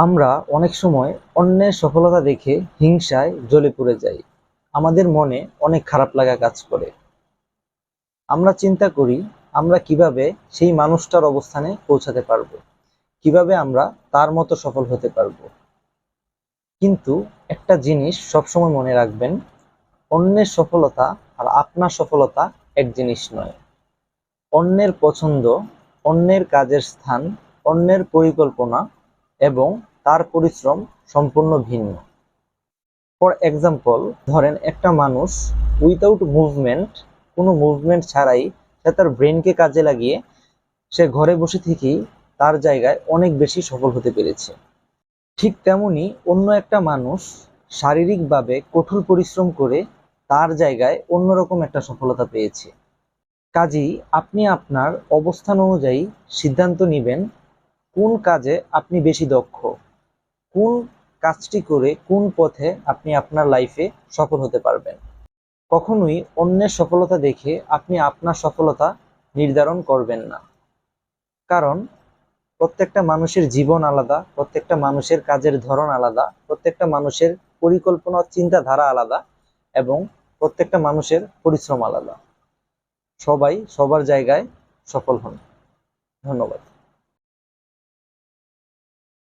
আমরা অনেক সময় অন্যের সফলতা দেখে হিংসায় জ্বলে পুড়ে যাই। আমাদের মনে অনেক খারাপ লাগা কাজ করে। আমরা চিন্তা করি আমরা কিভাবে সেই মানুষটার অবস্থানে পৌঁছাতে পারবো, কিভাবে আমরা তার মতো সফল হতে পারবো। কিন্তু একটা জিনিস সবসময় মনে রাখবেন, অন্যের সফলতা আর আপনার সফলতা এক জিনিস নয়। অন্যের পছন্দ, অন্যের কাজের স্থান, অন্যের পরিকল্পনা এবং তার পরিশ্রম সম্পূর্ণ ভিন্ন। ফর এক্সাম্পল, ধরেন একটা মানুষ উইথাউট মুভমেন্ট, কোনো মুভমেন্ট ছাড়াই সে তার ব্রেনকে কাজে লাগিয়ে সে ঘরে বসে থেকেই তার জায়গায় অনেক বেশি সফল হতে পেরেছে। ঠিক তেমনি অন্য একটা মানুষ শারীরিকভাবে কঠোর পরিশ্রম করে তার জায়গায় অন্যরকম একটা সফলতা পেয়েছে। কাজেই আপনি আপনার অবস্থান অনুযায়ী সিদ্ধান্ত নেবেন কোন কাজে আপনি বেশি দক্ষ, কোন কাজটি করে কোন পথে আপনি আপনার লাইফে সফল হতে পারবেন। কখনোই অন্যের সফলতা দেখে আপনি আপনার সফলতা নির্ধারণ করবেন না। কারণ প্রত্যেকটা মানুষের জীবন আলাদা, প্রত্যেকটা মানুষের কাজের ধরন আলাদা, প্রত্যেকটা মানুষের পরিকল্পনা চিন্তাধারা আলাদা এবং প্রত্যেকটা মানুষের পরিশ্রম আলাদা। সবাই সবার জায়গায় সফল হন। ধন্যবাদ।